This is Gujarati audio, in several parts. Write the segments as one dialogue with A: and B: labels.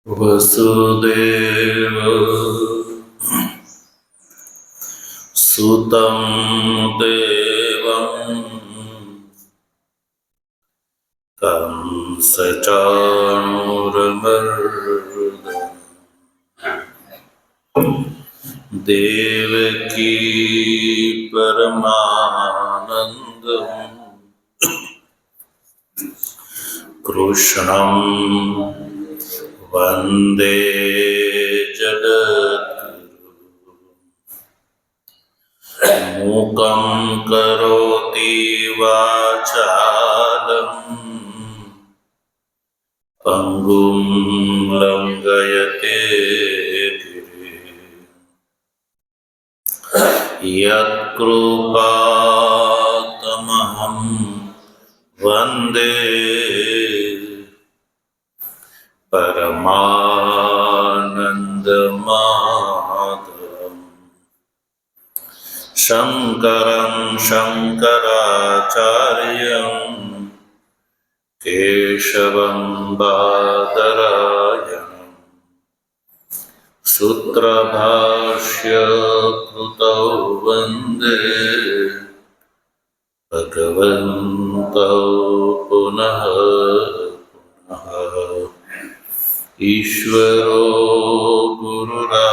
A: वसुदेव सुतं देवं कंसचाणूरमर्दनं देवकी परमानन्दं कृष्णं वन्दे जगद्गुरुं मूकं करोति वाचालं पङ्गुं लङ्घयते यत्कृपातमहं वन्दे परमानन्दमाधवम् शङ्करं शङ्कराचार्यं केशवं बादरायणं सूत्रभाष्यकृतौ वन्दे भगवन्तौ पुनः ईश्वरो गुरुरात्मेति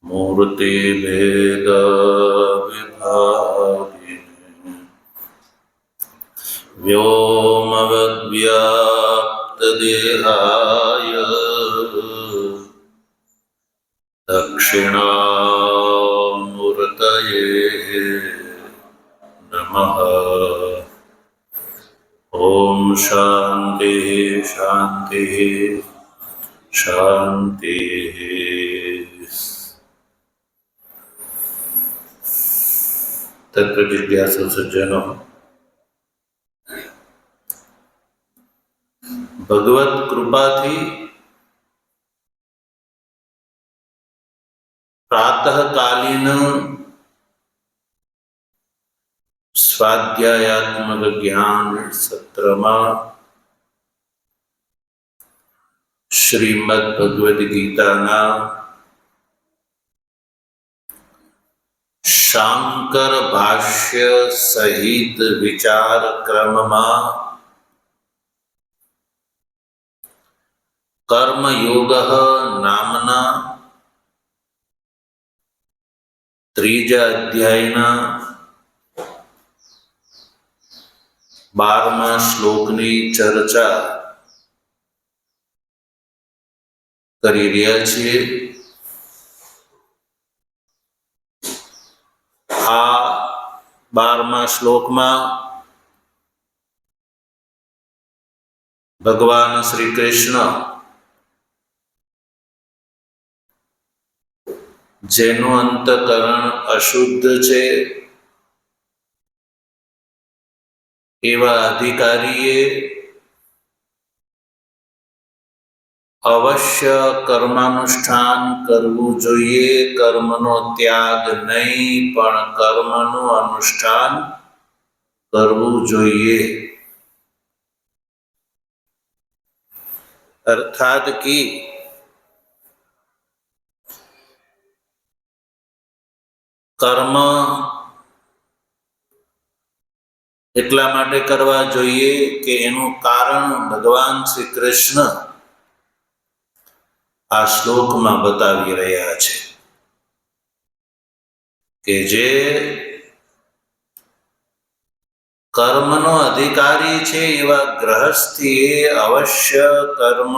A: मूर्तिभेदविभागिने व्योमवद्व्याप्तदेहाय दक्षिणामूर्तये नमः। ओम शांति शांति शांति। तत्र जिज्ञासु सज्जनों, भगवत कृपाथी प्रातःकालीन स्वाध्यायात्मक ज्ञान सत्रमा श्रीमद् भगवद गीताना शांकर भाष्य सहित विचार क्रमમાં कर्मयोगः नामना ત્રીજા અધ્યાયના 12મા શ્લોકની ચર્ચા કરી રહ્યા છીએ। આ 12મા શ્લોકમાં ભગવાન શ્રી કૃષ્ણ જેનું અંતકરણ અશુદ્ધ છે એવા અધિકારીએ અવશ્ય કર્માનુષ્ઠાન કરવું જોઈએ। કર્મનો ત્યાગ નહીં પણ કર્મનું અનુષ્ઠાન કરવું જોઈએ। અર્થાત કે કર્મ એટલા માટે કરવા જોઈએ કે એનું કારણ ભગવાન શ્રી કૃષ્ણ આ શ્લોકમાં બતાવી રહ્યા છે કે જે કર્મનો અધિકારી છે એવા ગૃહસ્થીએ અવશ્ય કર્મ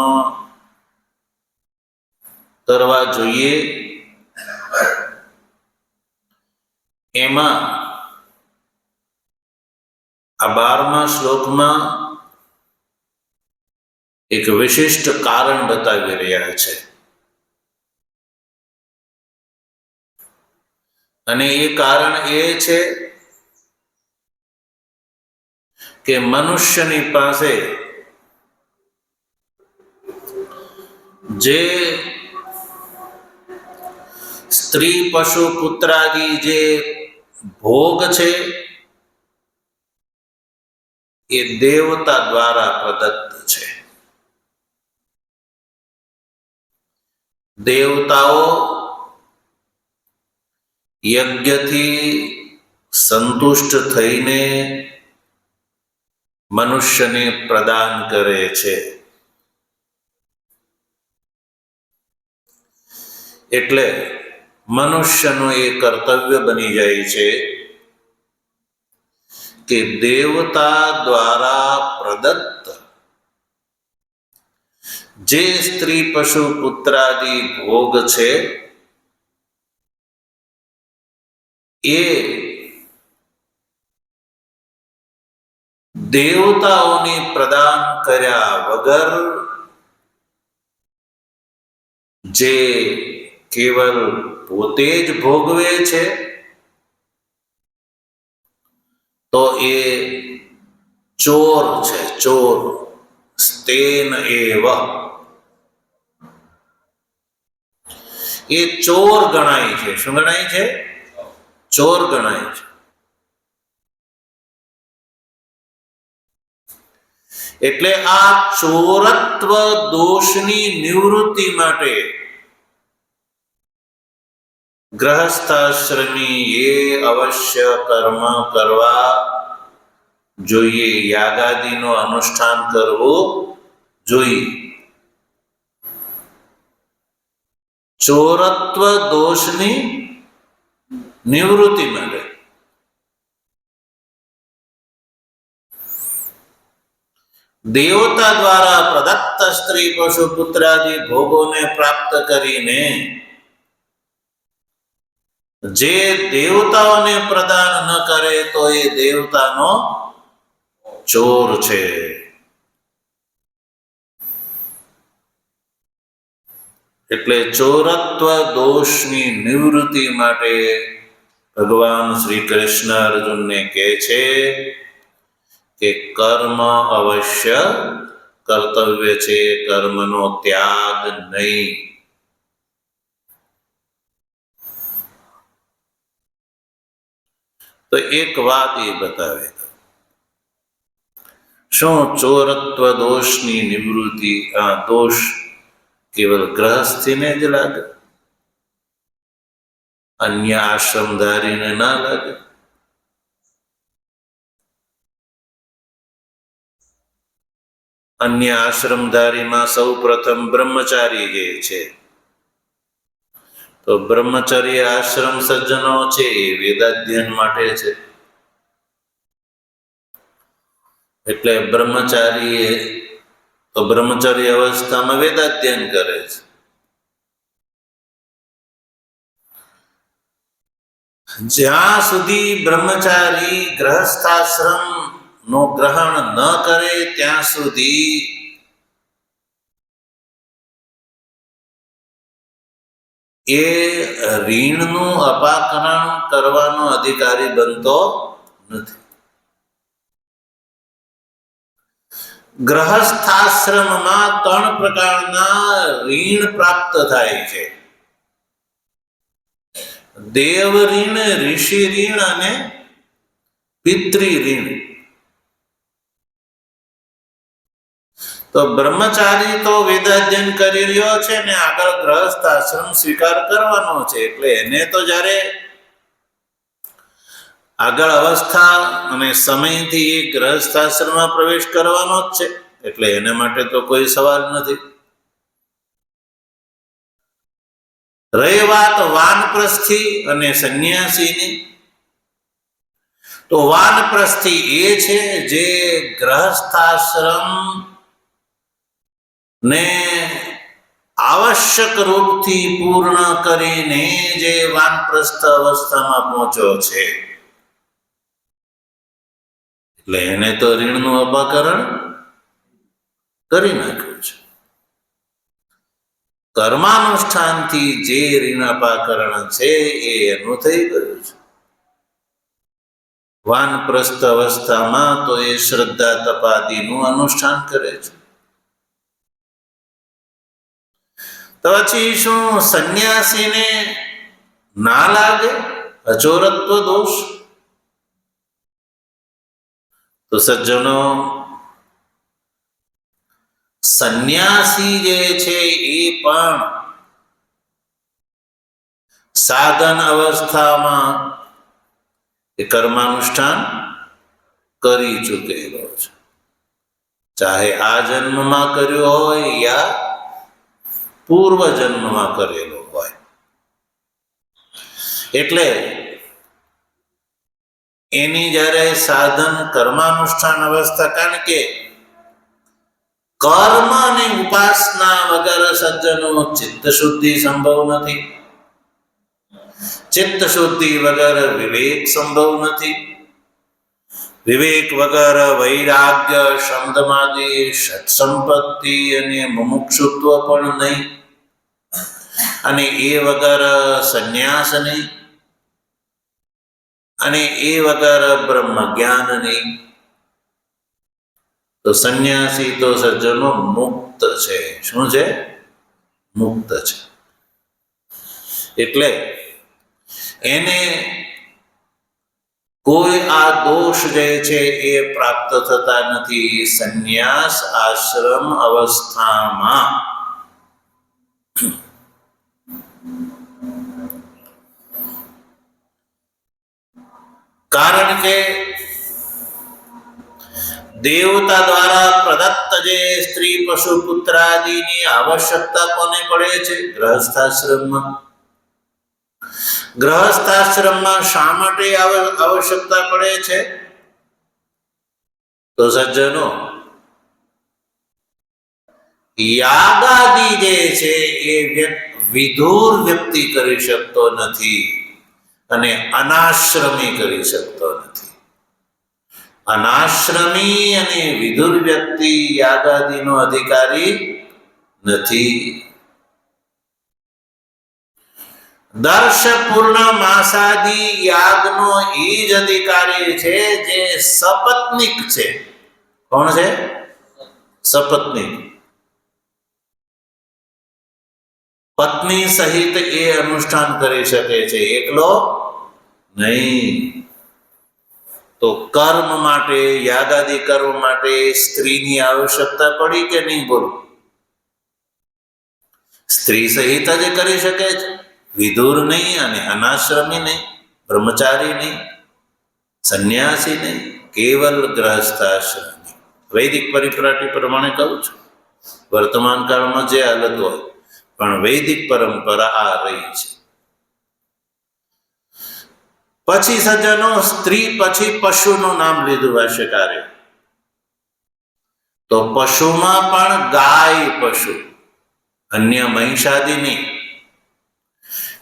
A: કરવા જોઈએ। એમાં આ 12મા શ્લોકમાં એક વિશિષ્ટ કારણ બતાવી રહ્યા છે અને એ કારણ એ છે કે મનુષ્યની પાસે જે સ્ત્રી પશુ પુત્રાદિ જે ભોગ છે એ દેવતા દ્વારા પ્રદત્ત છે। દેવતાઓ યજ્ઞથી સંતુષ્ટ થઈને મનુષ્યને પ્રદાન કરે છે. એટલે મનુષ્યનું એ કર્તવ્ય બની જાય છે કે દેવતા દ્વારા પ્રદત્ત જે સ્ત્રી પશુ પુત્રાદિ ભોગ છે એ દેવતાઓને પ્રદાન કર્યા વગર જે કેવલ પોતે જ ભોગવે છે તો એ ચોર છે. ચોર સ્તેન એવ, એ ચોર ગણાય છે. શું ગણાય છે? ચોર ગણાય છે. એટલે આ ચોરત્વ દોષની નિવૃત્તિ માટે ગ્રહસ્થાશ્રમી એ અવશ્ય કર્મ કરવા જોઈએ, યાગાદિનું અનુષ્ઠાન કરવું જોઈએ. ચોરત્વ દોષની નિવૃત્તિ માટે દેવતા દ્વારા પ્રદત્ત સ્ત્રી પશુ પુત્રાદિ ભોગોને પ્રાપ્ત કરીને જે દેવતાઓને પ્રદાન ન કરે તો એ દેવતાનો ચોર છે. એટલે ચોરત્વ દોષની નિવૃત્તિ માટે ભગવાન શ્રી કૃષ્ણ અર્જુનને કહે છે કે કર્મ અવશ્ય કર્તવ્ય છે, કર્મનો ત્યાગ નહીં. તો એક વાત એ બતાવે, શું ચોરત્વ દોષની નિવૃત્તિ આ દોષ કેવલ ગ્રહસ્થીને જ લાગે, અન્ય આશ્રમધારીને ના લાગે? અન્ય આશ્રમધારીમાં સૌ પ્રથમ બ્રહ્મચારી જે છે, તો બ્રહ્મચર્ય આશ્રમ સજ્જનો છે એ વેદાધ્યયન માટે છે. એટલે બ્રહ્મચારી તો બ્રહ્મચર્ય અવસ્થામાં વેદાધ્યયન કરે છે. જ્યાં સુધી બ્રહ્મચારી ગ્રહસ્થાશ્રમ નો ગ્રહણ ન કરે ત્યાં સુધી એ ઋણનું અપાકરણ કરવાનો અધિકારી બનતો નથી. ગ્રહસ્થાશ્રમમાં 3 પ્રકારના ઋણ પ્રાપ્ત થાય છે: દેવ ઋણ, ઋષિ ઋણ અને પિતૃ ઋણ. તો બ્રહ્મચારી તો વેદાધ્યયન કરી રહ્યો છે ને આગળ ગ્રહસ્થ આશ્રમ સ્વીકાર કરવાનો છે, એટલે એને તો જ્યારે આગળ અવસ્થા અને સમયથી એ ગ્રહસ્થ આશ્રમમાં પ્રવેશ કરવાનો જ છે, એટલે એને માટે તો કોઈ સવાલ નથી. રહી વાત વાનપ્રસ્થી અને સંન્યાસીની, તો વાનપ્રસ્થી એ છે જે ગ્રહસ્થાશ્રમ ને આવશ્યક રૂપથી પૂર્ણ કરીને જે વાનપ્રસ્થ અવસ્થામાં પહોંચ્યો છે, એટલે એને તો ઋણનું અપાકરણ કરી નાખ્યું છે. કર્માનુષ્ઠાનથી જે ઋણ અપાકરણ છે એ એનું થઈ ગયું છે. વાનપ્રસ્થ અવસ્થામાં તો એ શ્રદ્ધા તપાદીનું અનુષ્ઠાન કરે છે. તો પછી શું સંન્યાસીને ના લાગે અચોરત્વ દોષ? તો સજ્જનો, સંન્યાસી જે છે એ પણ સાધન અવસ્થામાં એ કર્માનુષ્ઠાન કરી ચૂકેલો છે, ચાહે આ જન્મમાં કર્યો હોય યા પૂર્વ જન્મમાં કરેલો હોય. એટલે એની જ્યારે સાધન કર્માનુષ્ઠાન અવસ્થા, કારણ કે કર્મ અને ઉપાસના વગર સજ્જનો ચિત્ત શુદ્ધિ સંભવ નથી. ચિત્ત શુદ્ધિ વગર વિવેક સંભવ નથી. વિવેક વગર વૈરાગ્ય, શબ્દમાદિ, સત્સંપત્તિ અને મુમુક્ષુત્વ પણ નહીં, અને એ વગર સંન્યાસ નહીં, અને એ વગર બ્રહ્મ જ્ઞાન નહીં. તો સંન્યાસી તો સજ્જનો મુક્ત છે. શું છે? મુક્ત છે. એટલે એને કોઈ આ દોષ જે છે એ પ્રાપ્ત થતા નથી સંન્યાસ આશ્રમ અવસ્થામાં. કારણ કે દેવતા દ્વારા પ્રદત્ત જે સ્ત્રી પશુ પુત્ર આદિની આવશ્યકતા કોને પડે છે? ગ્રહસ્થાશ્રમમાં. ગ્રહસ્થાશ્રમમાં શા માટે આવશ્યકતા પડે છે? તો સજ્જનો, યાગાદિ જે છે એ વિધુર વ્યક્તિ કરી શકતો નથી અને અનાશ્રમી કરી શકતો નથી. અનાશ્રમી અને વિધુર વ્યક્તિ યાગાદિનો અધિકારી નથી. દર્શ પૂર્ણ માસાદિ યાગનો એ જ અધિકારી છે જે સપત્નિક છે. કોણ છે? સપત્નિક. પત્ની સહિત એ અનુષ્ઠાન કરી શકે છે, એકલો નહીં. તો કર્મ માટે, યાગાદિ કર્મ માટે સ્ત્રીની આવશ્યકતા પડી કે નહીં? બોલો. સ્ત્રી સહિત જ કરી શકે છે, વિધુર નહીં અને અનાશ્રમી નહીં, બ્રહ્મચારી નહીં, સંન્યાસી નહીં, કેવલ ગ્રહસ્થાશ્રમી. વૈદિક પરિપાટી પ્રમાણે કહું છું, વર્તમાન કાળમાં જે હાલત હોય, પણ વૈદિક પરંપરા આ રહી છે. પછી સજ્જનો, સ્ત્રી પછી પશુનું નામ લીધું ભાષ્યકારે. તો પશુમાં પણ ગાય પશુ, અન્ય મહિષાદિ નહીં.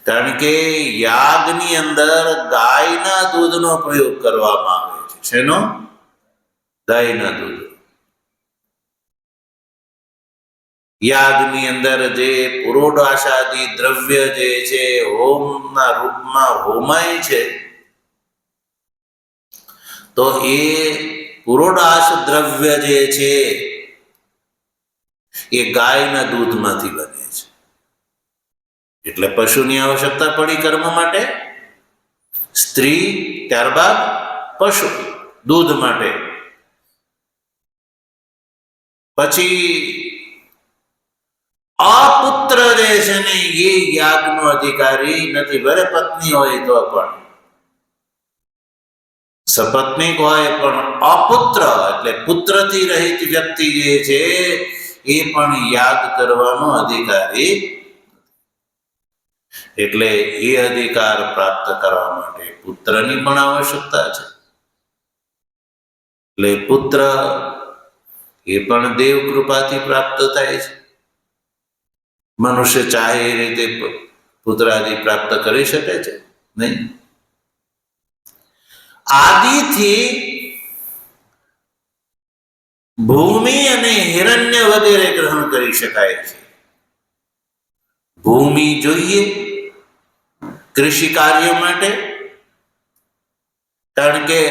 A: કારણ કે યાગની અંદર ગાયના દૂધનો પ્રયોગ કરવામાં આવે છે. શેનો? ગાયના દૂધ. યાગની અંદર જે પુરોડાશાદિ દ્રવ્ય જે છે હોમના રૂપમાં હોમાય છે, તો એ પુરોડાશ દ્રવ્ય જે છે એ ગાયના દૂધમાંથી બને છે. એટલે પશુની આવશ્યકતા પડી કર્મ માટે. સ્ત્રી, ત્યારબાદ પશુ દૂધ માટે. પછી અપુત્ર જે છે ને એ યાગનો અધિકારી નથી. ભલે પત્ની હોય તો પણ, સપત્નીક હોય પણ અપુત્ર એટલે પુત્રથી રહિત વ્યક્તિ જે છે એ પણ યાગ કરવાનો અધિકારી. એટલે એ અધિકાર પ્રાપ્ત કરવા માટે પુત્રની પણ આવશ્યકતા છે. એટલે પુત્ર એ પણ દેવ કૃપાથી પ્રાપ્ત થાય છે. મનુષ્ય ચાહે એ રીતે પુત્રાદિ પ્રાપ્ત કરી શકે છે નહીં. આદિથી ભૂમિ અને હિરણ્ય વગેરે ગ્રહણ કરી શકાય છે. ભૂમિ જોઈએ કૃષિ કાર્ય માટે, કારણ કે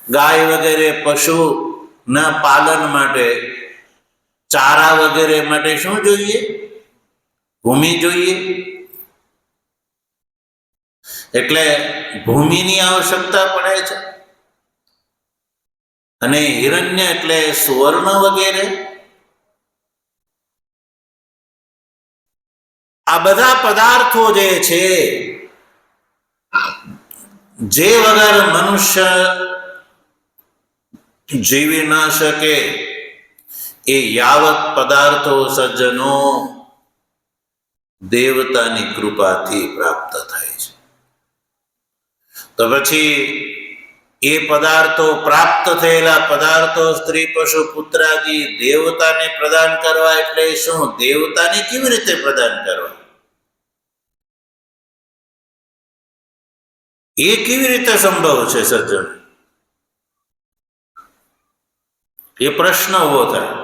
A: ગાય વગેરે પશુના પાલન માટે, ચારા વગેરે માટે શું જોઈએ? ભૂમિ જોઈએ. એટલે ભૂમિની આવશ્યકતા પડે છે. અને હિરણ્ય એટલે સુવર્ણ વગેરે. આ બધા પદાર્થો જે છે, જે વગર મનુષ્ય જીવી ન શકે, એ યાવત પદાર્થો સજ્જનો દેવતાની કૃપાથી પ્રાપ્ત થાય છે. તો પછી એ પદાર્થો, પ્રાપ્ત થયેલા પદાર્થો, સ્ત્રી પશુ પુત્રાદિ દેવતાને પ્રદાન કરવા એટલે શું? દેવતાને કેવી રીતે પ્રદાન કરવા? એ કેવી રીતે સંભવ છે સજ્જન? એ પ્રશ્ન ઉભો થાય.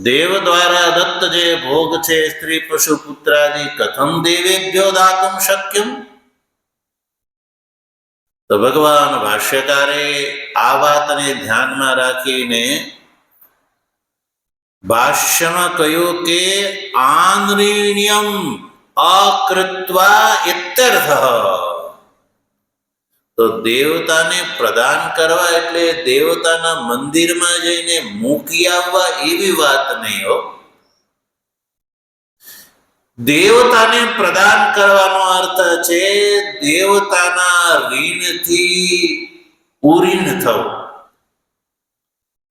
A: દેવ દ્વારા દત્ત જે ભોગ છે, સ્ત્રી પશુ પુત્રાદિ, કથમ દેવેભ્યો દાતુમ શક્યમ? તો ભગવાન ભાષ્યકારે આ વાતને ધ્યાનમાં રાખીને ભાષ્યમાં કહ્યું કે આનૃણ્યમ અકૃત્વા ઇત્યર્થ. તો દેવતાને પ્રદાન કરવા એટલે દેવતાના મંદિરમાં જઈને મૂકી આવવા એવી વાત નહીં હો. દેવતાને પ્રદાન કરવાનો અર્થ છે દેવતાના ઋણથી પૂરીન થવું.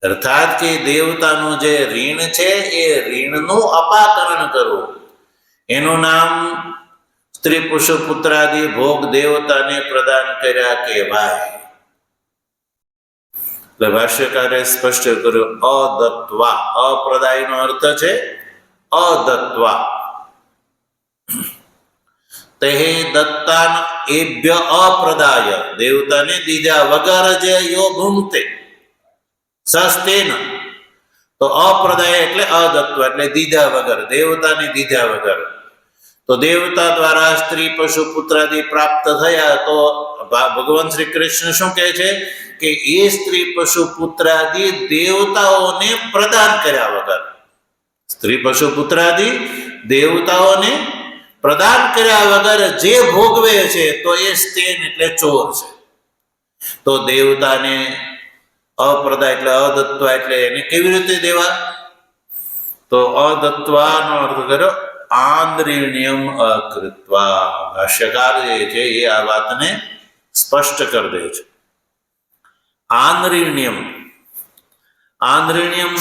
A: અર્થાત કે દેવતાનું જે ઋણ છે એ ઋણનું અપાકરણ કરવું. એનું નામ સ્ત્રી પુરુષ પુત્રાદિ ભોગ દેવતાને પ્રદાન કર્યા કહેવાય. એટલે ભાષ્યકારે સ્પષ્ટ કર્યું અદત્વા. અપ્રદાયનો અર્થ છે અદત્વા. તે દત્તાન એભ્ય અપ્રદાય, દેવતાને દીધા વગર જે યો ભૂંગતે સસ્તેન. તો અપ્રદાય એટલે અદત્વ એટલે દીધા વગર, દેવતાને દીધા વગર. તો દેવતા દ્વારા સ્ત્રી પશુ પુત્રાદિ પ્રાપ્ત થયા. તો ભગવાન શ્રી કૃષ્ણ શું કહે છે કે એ સ્ત્રી પશુ પુત્રાદિ દેવતાઓને પ્રદાન કર્યા વગર, સ્ત્રી પશુ પુત્રાદિ દેવતાઓને પ્રદાન કર્યા વગર જે ભોગવે છે તો એ સ્તેન એટલે ચોર છે. તો દેવતાને અપ્રદાય એટલે અદત્વા એટલે એને કેવી રીતે દેવા? તો અદત્વાનો અર્થ કર્યો આંદ્રિણ્યમ અકૃત્વા. ભાષ્યકાર જે છે એ આ વાતને સ્પષ્ટ કરી દે છે. આંદ્રિણ્યમ, આંદ્રિણ્યમ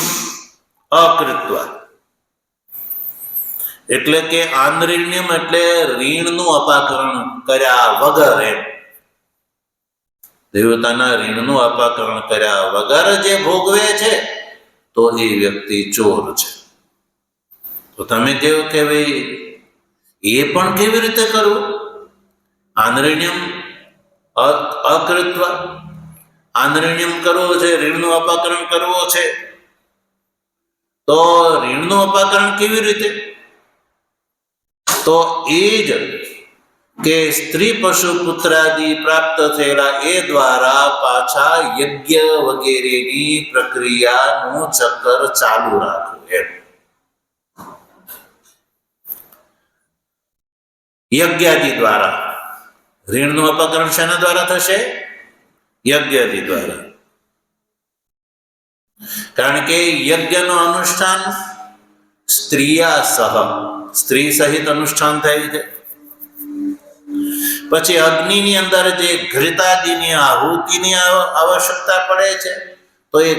A: અકૃત્વા એટલે કે આંદ્રિણ્યમ એટલે ઋણનું અપાકરણ કર્યા વગર. એમ દેવતાના ઋણનું અપાકરણ કર્યા વગર જે ભોગવે છે તો એ વ્યક્તિ ચોર છે. તો તમે કહો કે ભાઈ એ પણ કેવી રીતે કરવું? આંદ્રિણ્યમ અકૃત્વા, આંદ્રિણ્યમ કરવો છે, ઋણનું અપાકરણ કરવો છે. તો ઋણનું અપાકરણ કેવી રીતે? તો એ જ કે સ્ત્રી પશુ પુત્રાદિ પ્રાપ્ત થયેલા એ દ્વારા પાછા યજ્ઞ વગેરેની પ્રક્રિયાનું ચક્કર ચાલુ રાખવું. એમ યજ્ઞાદિ દ્વારા ઋણનું અપકરણ શેના દ્વારા થશે? યજ્ઞાદિ દ્વારા. કારણ કે યજ્ઞનું અનુષ્ઠાન સ્ત્રીયા સહ, સ્ત્રી સહિત અનુષ્ઠાન થાય છે. પછી અગ્નિની અંદર જે ઘૃતાદિની આહુતિની આવશ્યકતા પડે છે, તો એ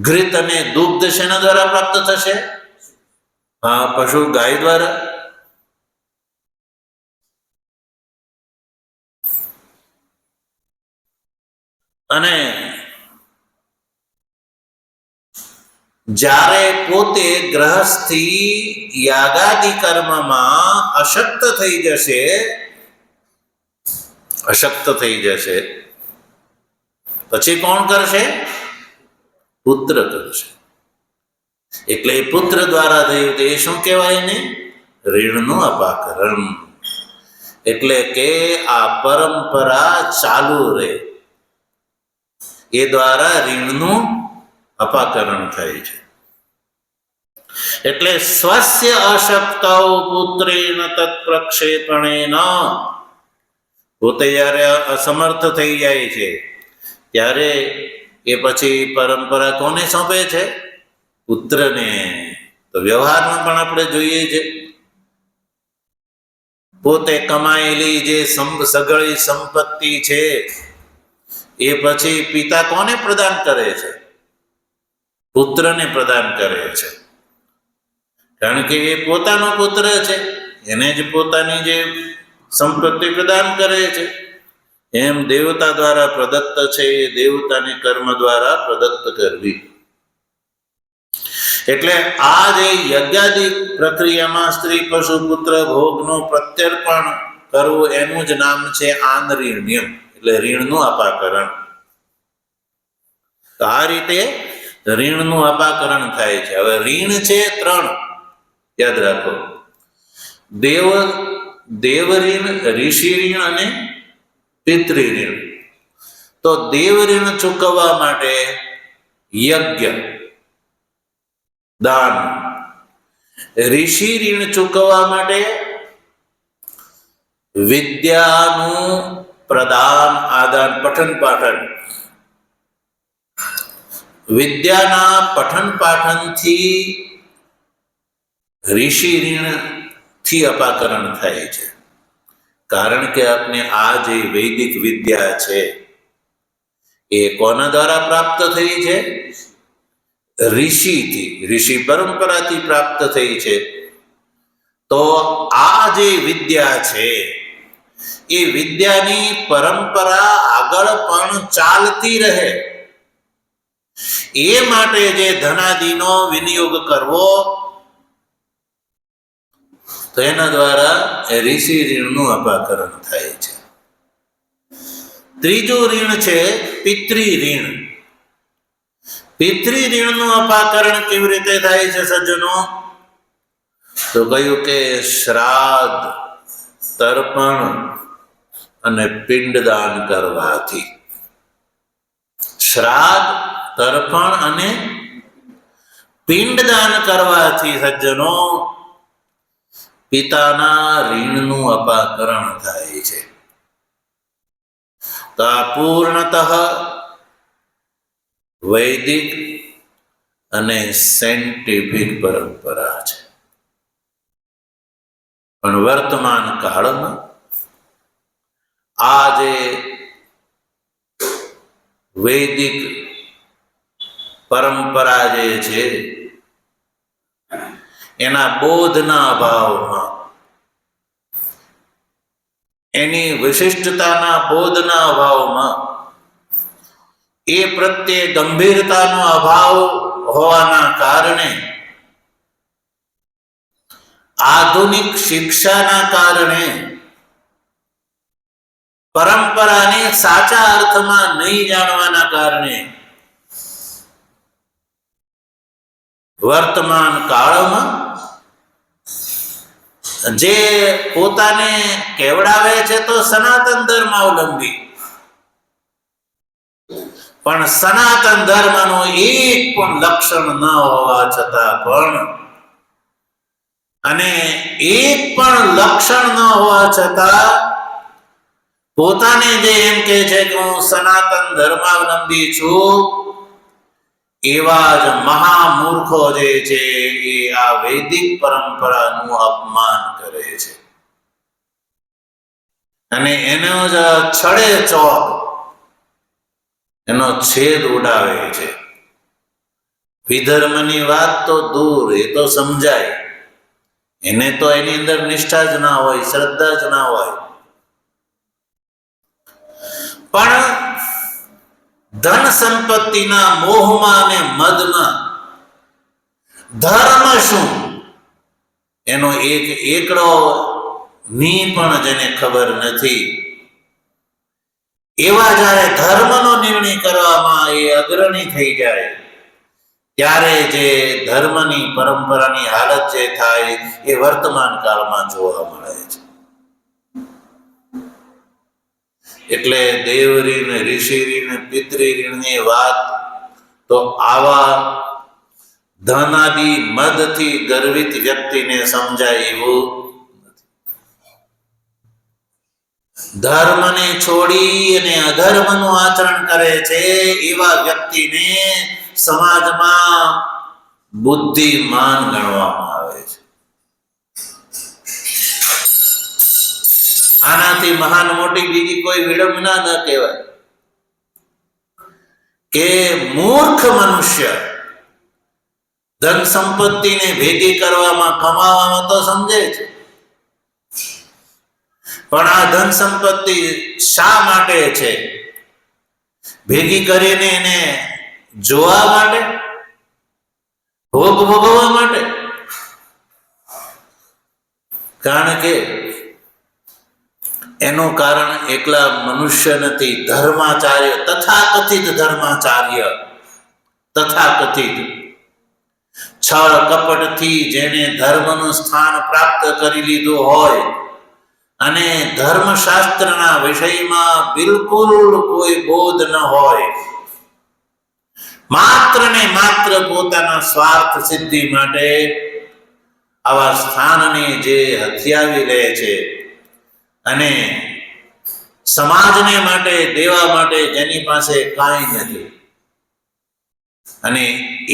A: ઘૃત અને દુગ્ધ શેના દ્વારા પ્રાપ્ત થશે? હા, પશુ ગાય દ્વારા. અને જ્યારે પોતે ગ્રહસ્થી યાગાદિ કર્મમાં અશક્ત થઈ જશે પછી કોણ કરશે? પુત્ર કરશે. એટલે પુત્ર દ્વારા થયું તો એ શું કહેવાય ને? ઋણનું અપાકરણ. એટલે કે આ પરંપરા ચાલુ રહે એ દ્વારા ઋણનું અપાકરણ થાય છે. એટલે સ્વસ્ય અશક્તૌ પુત્રેણ તત્પ્રક્ષેપણેન, પોતે જ્યારે અસમર્થ થઈ જાય છે ત્યારે એ પછી પરંપરા કોને સોંપે છે? પુત્રને. તો વ્યવહારમાં પણ આપણે જોઈએ છે, પોતે કમાયેલી જે સઘળી સંપત્તિ છે એ પછી પિતા કોને પ્રદાન કરે છે? પુત્રને પ્રદાન કરે છે, કારણ કે એ પોતાનો પુત્ર છે, એને જ પોતાની જે સંપત્તિ પ્રદાન કરે છે. એમ દેવતા દ્વારા પ્રદત્ત છે એ દેવતાને કર્મ દ્વારા પ્રદત્ત કરવી. એટલે આ જે યજ્ઞાદિ પ્રક્રિયામાં સ્ત્રી પશુ પુત્ર ભોગનું પ્રત્યર્પણ કરવું એનું જ નામ છે આનરિણ્યમ, એટલે ઋણનું અપાકરણ. તો આ રીતે ઋણનું અપાકરણ થાય છે. હવે ઋણ છે 3, યાદ રાખો: દેવ ઋણ, ઋષિ ઋણ અને પિતૃ ઋણ. તો દેવ ઋણ ચૂકવવા માટે યજ્ઞ, દાન. ઋષિ ઋણ ચૂકવવા માટે વિદ્યાનું પ્રદાન, આદાન, પઠન પાઠન. વિદ્યાના પઠન પાઠનથી ઋષિ ઋણ થી અપાકરણ થાય છે. કારણ કે આપણે આ જે વૈદિક વિદ્યા છે એ કોના દ્વારા પ્રાપ્ત થઈ છે? ઋષિથી, ઋષિ પરંપરાથી પ્રાપ્ત થઈ છે. તો આ જે વિદ્યા છે એ વિદ્યાની પરંપરા આગળ પણ ચાલતી રહે એ માટે જે ધનાદિનો વિનિયોગ કરવો, તો એના દ્વારા ઋષિ ઋણનું અપાકરણ થાય છે. ત્રીજું ઋણ છે પિતૃ ઋણ. પિતૃ ઋણનું અપાકરણ કેવી રીતે થાય છે સજ્જનો? તો કહ્યું કે શ્રાદ્ધ, તર્પણ અને પિંડદાન કરવાથી. શ્રાદ્ધ, તર્પણ અને પિંડદાન કરવાથી સજ્જનો પિતાના ઋણનું અપાકરણ થાય છે. તો આ પૂર્ણતઃ વૈદિક અને સાયન્ટિફિક પરંપરા છે. પણ વર્તમાન કાળમાં આ જે વૈદિક પરંપરા જે છે એના બોધના અભાવમાં, એની વિશિષ્ટતાના બોધના અભાવમાં, એ પ્રત્યે ગંભીરતાનો અભાવ હોવાના કારણે, આધુનિક શિક્ષાના કારણે, પરંપરાને સાચા અર્થમાં નહીં જાણવાના કારણે વર્તમાન કાળમાં જે પોતાને કેવડાવે છે તો સનાતન ધર્માવલંબી, પણ સનાતન ધર્મનો એક પણ લક્ષણ ન હોવા છતાં પણ, અને એક પણ લક્ષણ ન હોવા છતાં પોતાને જે એમ કહે છે કે હું સનાતન ધર્માવલંબી છું, એવા જ મહામૂર્ખો જે છે એ આ વૈદિક પરંપરાનું અપમાન કરે છે અને એનો જ છડે ચોક એનો છેદ ઉડાવે છે. વિધર્મની વાત તો દૂર, એ તો સમજાય, એને તો એની અંદર નિષ્ઠા જ ના હોય, શ્રદ્ધા જ ના હોય. પણ ધન સંપત્તિના મોહમાં અને મદમાં ધર્મ શું એનો એક એકડો ની પણ જેને ખબર નથી, એવા જ્યારે ધર્મનો નિર્ણય કરવામાં એ અગ્રણી થઈ જાય, ત્યારે જે ધર્મની પરંપરાની હાલત જે થાય એ વર્તમાન કાળમાં જોવા મળે છે. એટલે દેવ ઋણ, ઋષિ ઋણ, પિતૃ ઋણની વાત તો આવા ધનાદિ મદથી ગર્વિત વ્યક્તિને સમજાય એવું નથી. ધર્મને છોડી અને અધર્મનું આચરણ કરે છે એવા વ્યક્તિને સમાજમાં બુદ્ધિમાન ગણવામાં આવે છે. આનાથી મહાન મોટી બીજી કોઈ વિડંબના ન કહેવાય કે મૂર્ખ મનુષ્ય ધન સંપત્તિને ભેગી કરવામાં, કમાવામાં તો સમજે છે, પણ આ ધન સંપત્તિ શા માટે છે? ભેગી કરીને એને જોવા માટે, ભોગ ભોગવવા માટે? કારણ કે એનું કારણ એકલા મનુષ્ય નથી, ધર્માચાર્ય, તથાકથિત ધર્માચાર્ય, તથાકથિત છળ કપટથી જેને ધર્મનું સ્થાન પ્રાપ્ત કરી લીધું હોય અને ધર્મશાસ્ત્રના વિષયમાં બિલકુલ કોઈ બોધ ન હોય, માત્ર ને માત્ર પોતાના સ્વાર્થ સિદ્ધિ માટે આવા સ્થાનને જે હથિયાવી લે છે અને સમાજને માટે દેવા માટે જેની પાસે કાંઈ નથી, અને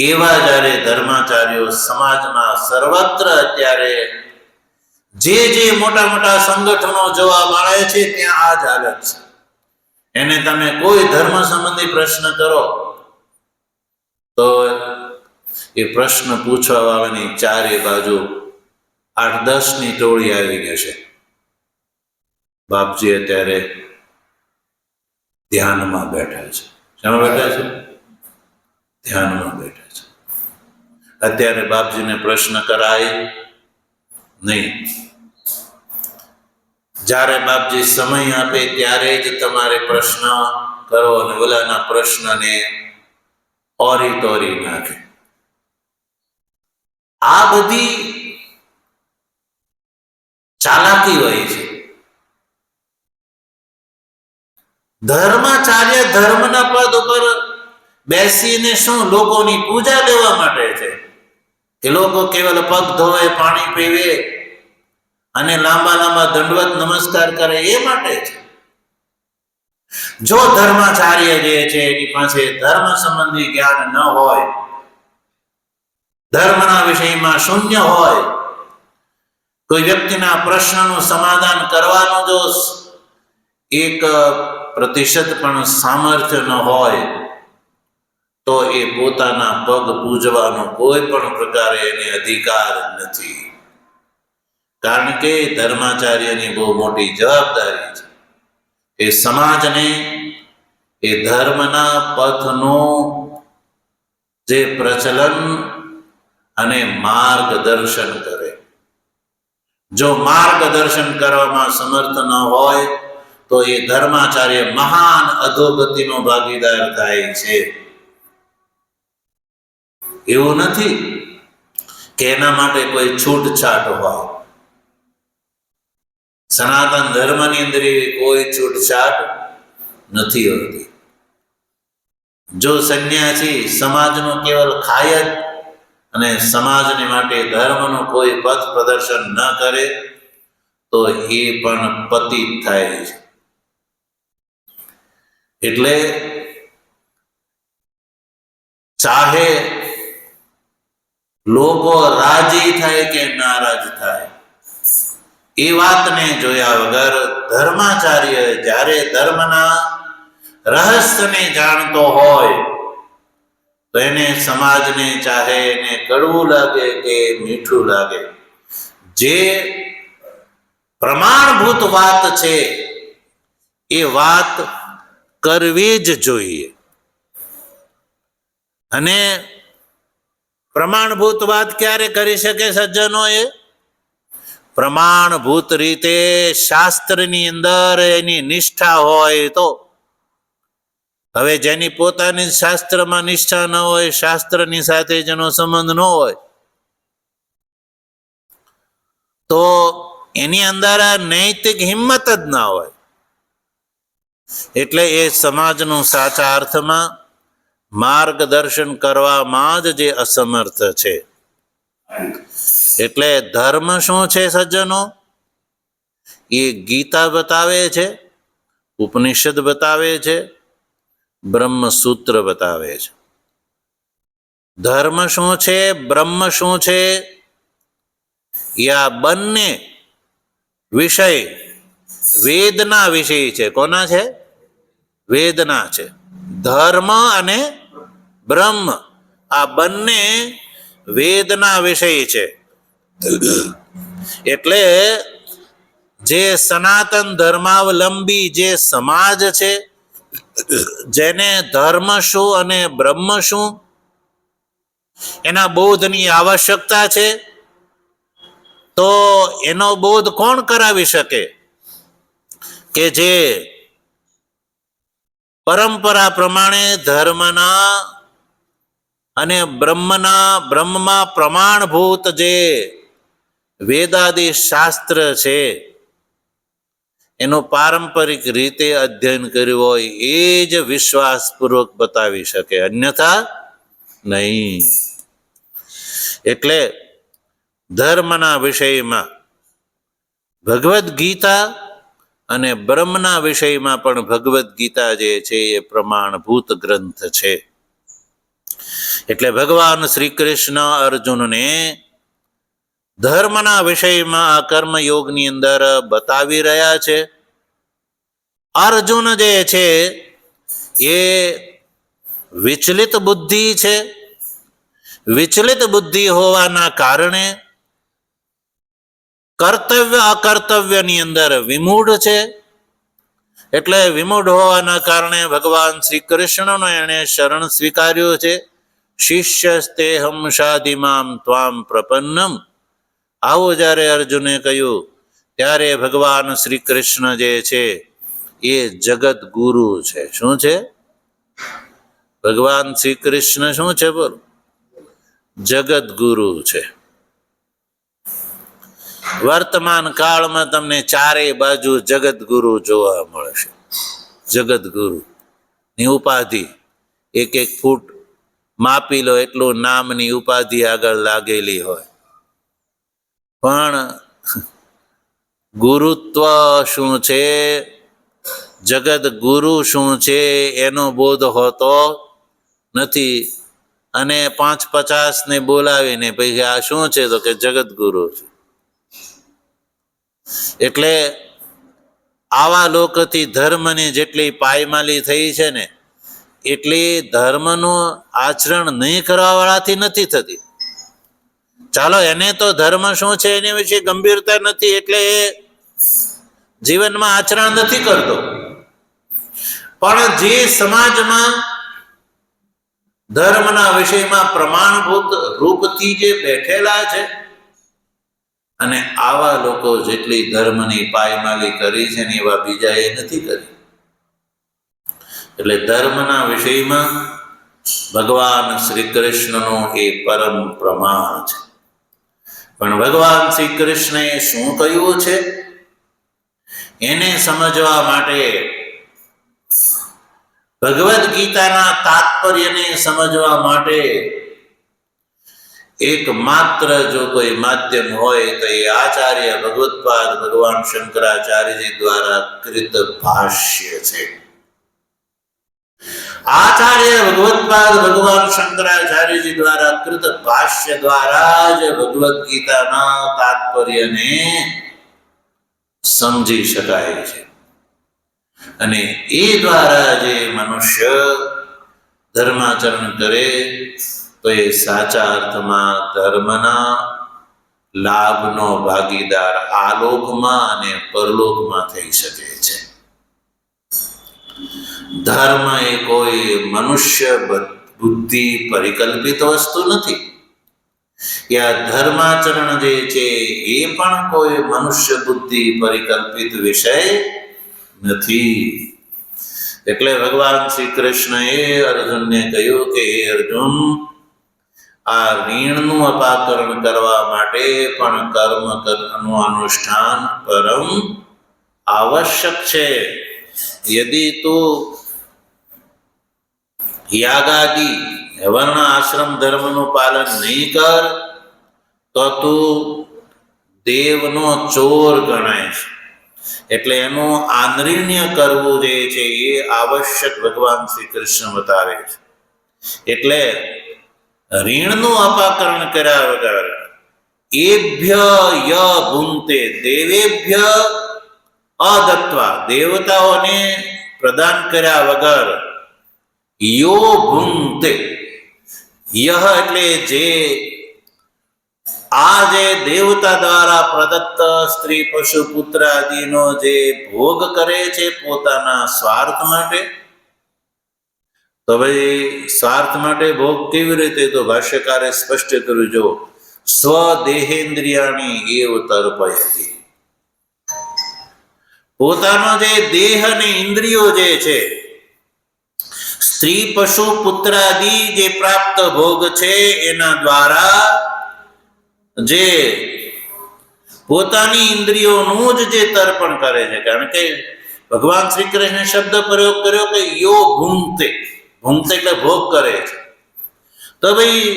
A: એવા જ્યારે ધર્માચાર્યો સમાજમાં સર્વત્ર અત્યારે જે મોટા મોટા સંગઠનો જોવા મળે છે ત્યાં આ જ હાલત છે. એને તમે કોઈ ધર્મ સંબંધી પ્રશ્ન કરો તો એ પ્રશ્ન પૂછવા વાળાની ચારે બાજુ 8-10 ની ટોળી આવી જશે. બાપજી અત્યારે ધ્યાનમાં બેઠા છે. શામાં બેઠા છે? ધ્યાનમાં બેઠા છે. અત્યારે બાપજીને પ્રશ્ન કરાય નહીં. જ્યારે બાપજી સમય આપે ત્યારે જ તમારે પ્રશ્ન કરો અને ઓલાના પ્રશ્નને ઓરી તોરી નાખે. આ બધી ચાલાકી હોય છે. ધર્માચાર્ય ધર્મના પદ ઉપર બેસીને શું લોકોની પૂજા લેવા માટે છે કે લોકો કેવલ પગ ધોવે, પાણી પીવે અને લાંબા લાંબા દંડવત નમસ્કાર કરે એ માટે છે? જો ધર્માચાર્ય જે છે એની પાસે ધર્મ સંબંધી જ્ઞાન ન હોય, ધર્મના વિષયમાં શૂન્ય હોય, કોઈ વ્યક્તિના પ્રશ્નનું સમાધાન કરવાનું જો 1% પણ સામર્થ્ય ન હોય તો એ પોતાના પગ પૂજવાનો કોઈ પણ પ્રકારે એને અધિકાર નથી. કારણ કે ધર્માચાર્યની બહુ મોટી જવાબદારી છે એ સમાજને એ ધર્મના પથનું જે પ્રચલન અને માર્ગદર્શન કરે. જો માર્ગદર્શન કરવામાં સમર્થ ન હોય તો એ ધર્માચાર્ય મહાન અધોગતિનો ભાગીદાર થાય છે. એવું નથી કે એના માટે કોઈ છૂટછાટ હોય. સનાતન ધર્મની અંદર એવી કોઈ છૂટછાટ નથી હોતી. જો સંન્યાસી સમાજનો કેવલ ખાય જ અને સમાજને માટે ધર્મનું કોઈ પથ પ્રદર્શન ન કરે તો એ પણ પતિત થાય છે. એટલે ચાહે લોકો રાજી થાય કે નારાજ થાય, એ વાતને જોયા વગર ધર્માચાર્ય જ્યારે ધર્મના રહસ્યને જાણતો હોય તો એને સમાજને ચાહે એને કડવું લાગે કે મીઠું લાગે, જે પ્રમાણભૂત વાત છે એ વાત કરવી જ જોઈએ. અને પ્રમાણભૂત વાત ક્યારે કરી શકે સજ્જનો? એ પ્રમાણભૂત રીતે શાસ્ત્રની અંદર એની નિષ્ઠા હોય તો. હવે જેની પોતાની શાસ્ત્રમાં નિષ્ઠા ન હોય, શાસ્ત્રની સાથે જેનો સંબંધ ન હોય, તો એની અંદર નૈતિક હિંમત જ ના હોય. એટલે એ સમાજનું સાચા અર્થમાં માર્ગદર્શન કરવામાં જ જે અસમર્થ છે. એટલે ધર્મ શું છે સજ્જનો? એ ગીતા બતાવે છે, ઉપનિષદ બતાવે છે, બ્રહ્મસૂત્ર બતાવે છે. ધર્મ શું છે, બ્રહ્મ શું છે, યા બંને વિષય વેદના વિષય છે. કોના છે? વેદના છે. ધર્મ અને બ્રહ્મ આ બંને વેદના વિષય છે. એટલે જે સનાતન ધર્માવલંબી જે સમાજ છે, જેને ધર્મ શું અને બ્રહ્મ શું એના બોધની આવશ્યકતા છે, તો એનો બોધ કોણ કરાવી શકે? કે જે પરંપરા પ્રમાણે ધર્મના અને બ્રહ્મમાં પ્રમાણભૂત જે વેદાદિ શાસ્ત્ર છે એનું પારંપરિક રીતે અધ્યયન કર્યું હોય એ જ વિશ્વાસપૂર્વક બતાવી શકે, અન્યથા નહીં. એટલે ધર્મના વિષયમાં ભગવદ્ ગીતા અને બ્રહ્મના વિષયમાં પણ ભગવદ્ ગીતા જે છે એ પ્રમાણભૂત ગ્રંથ છે. એટલે ભગવાન શ્રી કૃષ્ણ અર્જુનને ધર્મના વિષયમાં આ કર્મયોગની અંદર બતાવી રહ્યા છે. અર્જુન જે છે એ વિચલિત બુદ્ધિ છે. વિચલિત બુદ્ધિ હોવાના કારણે કર્તવ્ય અકર્તવ્યની અંદર વિમૂઢ છે. એટલે વિમૂઢ હોવાના કારણે ભગવાન શ્રી કૃષ્ણનો એણે શરણ સ્વીકાર્યો છે. શિષ્યસ્તેહમ શાધિમામ ત્વામ પ્રપન્નમ. આવું જ્યારે અર્જુને કહ્યું ત્યારે ભગવાન શ્રી કૃષ્ણ જે છે એ જગત ગુરુ છે. શું છે? ભગવાન શ્રી કૃષ્ણ શું છે? બોલો. જગત ગુરુ છે. વર્તમાન કાળમાં તમને ચારેય બાજુ જગત ગુરુ જોવા મળશે. જગત ગુરુ ની ઉપાધિ 1-1 ફૂટ માપી લો એટલું નામની ઉપાધિ આગળ લાગેલી હોય, પણ ગુરુત્વ શું છે, જગત ગુરુ શું છે એનો બોધ હોતો નથી. અને 5-50 ને બોલાવીને પછી આ શું છે તો કે જગત ગુરુ છે. એટલે આવા લોકોથી ધર્મની જેટલી પાયમાલી થઈ છે ને એટલી ધર્મનું આચરણ નહીં કરવા વાળાથી નથી થતી. ચાલો એને તો ધર્મ શું છે એની વિશે ગંભીરતા નથી એટલે એ જીવનમાં આચરણ નથી કરતો. પણ જે સમાજમાં ધર્મના વિષયમાં પ્રમાણભૂત રૂપથી જે બેઠેલા છે અને આવા લોકો જેટલી ધર્મની પાયમાલી કરી છે ને એવા બીજા એ નથી કરી. એટલે ધર્મના વિષયમાં ભગવાન શ્રી કૃષ્ણનો એ પરમ પ્રમાણ છે. પણ ભગવાન શ્રી કૃષ્ણએ શું કહ્યું છે એને સમજવા માટે, ભગવદ્ ગીતાના તાત્પર્યને સમજવા માટે એકમાત્ર જો કોઈ માધ્યમ હોય તો એ આચાર્ય ભગવત્પાદ ભગવાન શંકરાચાર્યજી દ્વારા કૃત ભાષ્ય છે. આચાર્ય ભગવત્પાદ ભગવાન શંકરાચાર્યજી દ્વારા કૃત ભાષ્ય દ્વારા જ ભગવદ્ ગીતાના તાત્પર્યને સમજી શકાય છે. અને એ દ્વારા જે મનુષ્ય ધર્માચરણ કરે તો એ સાચા અર્થમાં ધર્મના લાભનો ભાગીદાર આલોકમાં અને પરલોકમાં થઈ શકે છે. ધર્મ એ કોઈ મનુષ્ય બુદ્ધિ પરિકલ્પિત વસ્તુ નથી. યા ધર્માચરણ જે છે એ પણ કોઈ મનુષ્ય બુદ્ધિ પરિકલ્પિત વિષય નથી. એટલે ભગવાન શ્રી કૃષ્ણએ અર્જુનને કહ્યું કે હે અર્જુન, આ ઋણનું અપાકરણ કરવા માટે પણ કર્મનું અનુષ્ઠાન પરમ આવશ્યક છે. યદિ તું યાગાદિ વર્ણ આશ્રમ ધર્મનું પાલન નહીં કર તો તું દેવનો ચોર ગણાય છે. એટલે એનું આંદ્રિણ્ય કરવું જે છે એ આવશ્યક ભગવાન શ્રી કૃષ્ણ બતાવે છે. એટલે ઋણનું અપાકરણ કર્યા વગર એભ્ય ય ભુંક્તે દેવેભ્ય અદત્વા દેવતાઓને પ્રદાન કર્યા વગર યો ભુંક્તે યહ એટલે જે આ જે દેવતા દ્વારા પ્રદત્ત સ્ત્રી પશુ પુત્ર આદિનો જે ભોગ કરે છે પોતાના સ્વાર્થ માટે, તો ભાઈ સ્વાર્થ માટે ભોગ કેવી રીતે? તો ભાષ્યકારે સ્પષ્ટ કર્યું, જો સ્વદેહેન્દ્રિયાણી એવ તર્પયતિ, પોતાનો જે દેહ અને ઇન્દ્રિયો જે છે, સ્ત્રી પશુ પુત્રાદિ જે પ્રાપ્ત ભોગ છે એના દ્વારા જે પોતાની ઇન્દ્રિયોનું જ જે તર્પણ કરે છે. કારણ કે ભગવાન શ્રી કૃષ્ણ શબ્દ પ્રયોગ કર્યો કે યો ભુંક્તે, ભુંક્તે એટલે ભોગ કરે છે. તો ભાઈ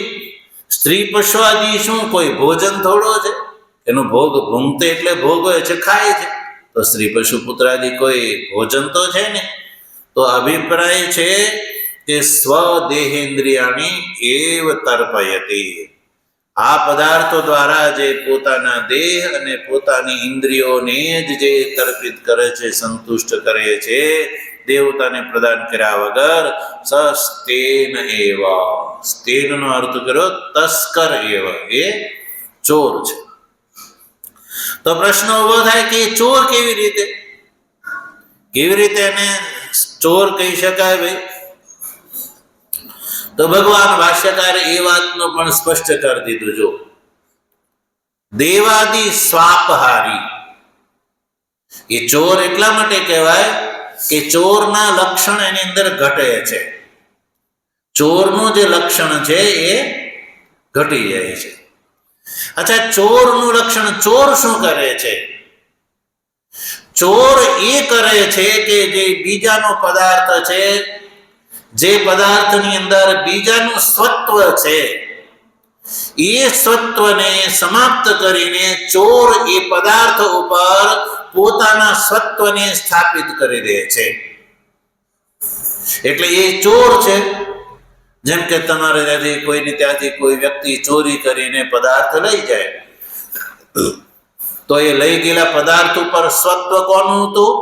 A: સ્ત્રી પશુ આદિ શું કોઈ ભોજન થોડો છે? એનો ભોગ ભુંક્તે એટલે ભોગ હોય છે, ખાય છે. તો સ્ત્રી પશુ પુત્ર આદિ કોઈ ભોજન તો છે ને. તો અભિપ્રાય છે કે સ્વદેહેન્દ્રિયાણી એવ તર્પયતિ, આ પદાર્થો દ્વારા જે પોતાના દેહ અને પોતાની ઇન્દ્રિયોને જ જે તર્પિત કરે છે, સંતુષ્ટ કરે છે, દેવતાને પ્રદાન કર્યા વગર, સસ્તેન એવ, સ્તેનનો અર્થ કર્યો તસ્કર એવ, એ ચોર છે. તો પ્રશ્ન ઉભો થાય કે ચોર કેવી રીતે, કેવી રીતે એને ચોર કહી શકાય? ભાઈ તો ભગવાન ભાષ્યકારે એ વાતનો પણ સ્પષ્ટ કરી દીધું, જો દેવાદિ સ્વાપહારી, એ ચોર એટલા માટે કહેવાય કે ચોરના લક્ષણ એની અંદર ઘટે છે. ચોરનું જે લક્ષણ છે એ ઘટી જાય છે. અચ્છા, ચોરનું લક્ષણ, ચોર શું કરે છે? ચોર એ કરે છે કે જે બીજાનો પદાર્થ છે, જે પદાર્થની અંદર બીજાનું સત્વ છે, એ સત્વને સમાપ્ત કરીને ચોર એ પદાર્થ ઉપર પોતાના સત્વને સ્થાપિત કરી દે છે. એટલે એ ચોર છે. જેમ કે તમારે ત્યાંથી કોઈની ત્યાંથી કોઈ વ્યક્તિ ચોરી કરીને પદાર્થ લઈ જાય, તો એ લઈ ગયેલા પદાર્થ ઉપર સત્વ કોનું હતું?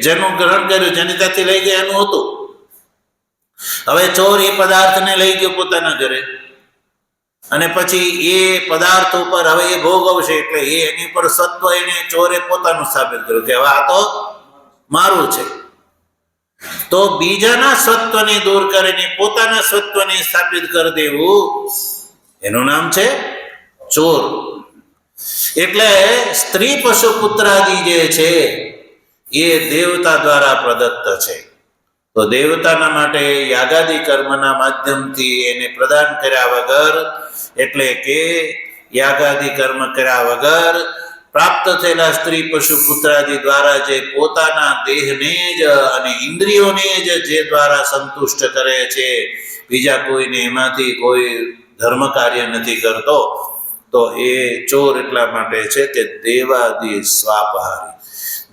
A: જેનું ગ્રહણ કર્યું, જેની ત્યાંથી લઈ ગયા એનું હતું. હવે ચોર એ પદાર્થને લઈ ગયો પોતાના ઘરે, અને પછી એ પદાર્થ ઉપર હવે એ ભોગવશે, એટલે એની પર સત્વ એને ચોરે પોતાનું સ્થાપિત કર્યું કે હવે આ તો મારું છે. તો બીજાના સત્વને દૂર કરીને પોતાના સત્વને સ્થાપિત કરી દેવું, એનું નામ છે ચોર. એટલે સ્ત્રી પશુ પુત્રાદિ જે છે એ દેવતા દ્વારા પ્રદત્ત છે. તો દેવતાના માટે યાગાદિ કર્મના માધ્યમથી એને પ્રદાન કર્યા વગર, એટલે કે યાગાદિ કર્મ કર્યા વગર પ્રાપ્ત થયેલા સ્ત્રી પશુ પુત્રાદિ દ્વારા જે પોતાના દેહને જ અને ઇન્દ્રિયોને જ જે દ્વારા સંતુષ્ટ કરે છે, બીજા કોઈને એમાંથી કોઈ ધર્મ કાર્ય નથી કરતો, તો એ ચોર એટલા માટે છે કે દેવાદિ સ્વાપહારી,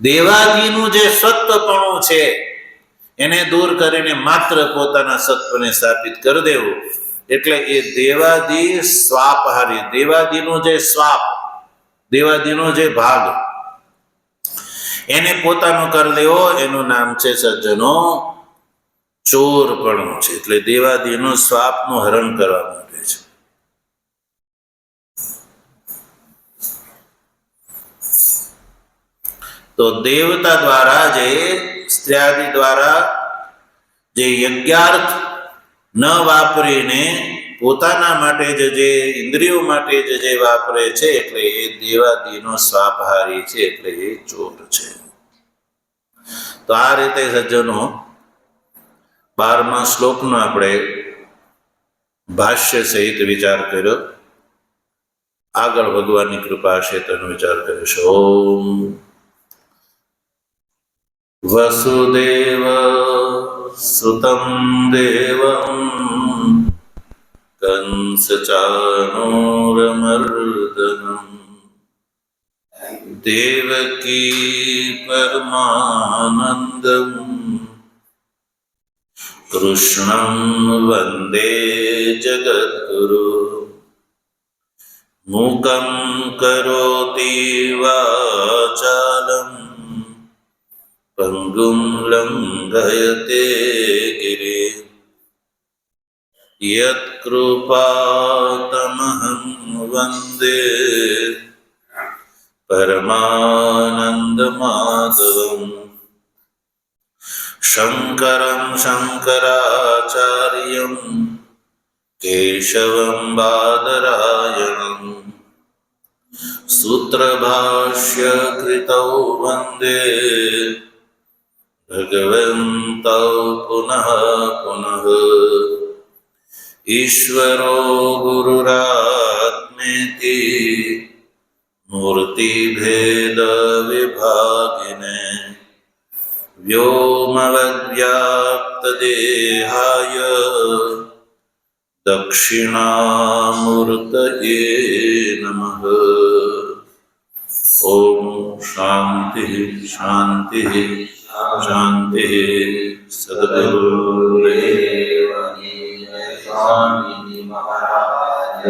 A: દેવાદિનું જે સત્વપણું છે એને દૂર કરીને માત્ર પોતાના સત્વને સ્થાપિત કરી દેવું, એટલે એ દેવાદિ સ્વાપહારી, દેવાદિનો જે સ્વાપ, દેવાદિનો જે ભાગ એને પોતાનો કરી દેવો, એનું નામ છે સજ્જનો ચોરપણું છે. એટલે દેવાદિનો સ્વાપનું હરણ કરવા માટે છે. તો દેવતા દ્વારા જે સ્ત્રીઆદિ દ્વારા જે યજ્ઞાર્થ ન વાપરીને પોતાના માટે જે ઇન્દ્રિયો માટે જે વાપરે છે, એટલે એ દેવાદિનો સ્વાપહારી છે, એટલે એ ચોર છે. તો આ રીતે સજ્જનો 12મા શ્લોકનો આપણે ભાષ્ય સહિત વિચાર કર્યો. આગળ ભગવાનની કૃપા છે તેનો વિચાર કરીશું. વસુદેવ સુતં દેવં કંસચાણૂરમર્દનમ દેવકી પરમાનંદમ कृष्णं वन्दे जगद्गुरु मूकं करोति वाचालं पङ्गुं लङ्घयते गिरिं यत्कृपातमहं वन्दे परमानन्दमाधवम् शङ्करं शङ्कराचार्यं केशवं बादरायणं सूत्रभाष्यकृतौ वन्दे भगवन्तौ पुनः पुनः ईश्वरो गुरुरात्मेति मूर्तिभेदविभागिने व्योमवद्व्याप्तदेहाय दक्षिणामूर्तये नमः। ॐ शान्तिः शान्तिः शान्तिः। सद्गुरुदेव स्वामी महाराज।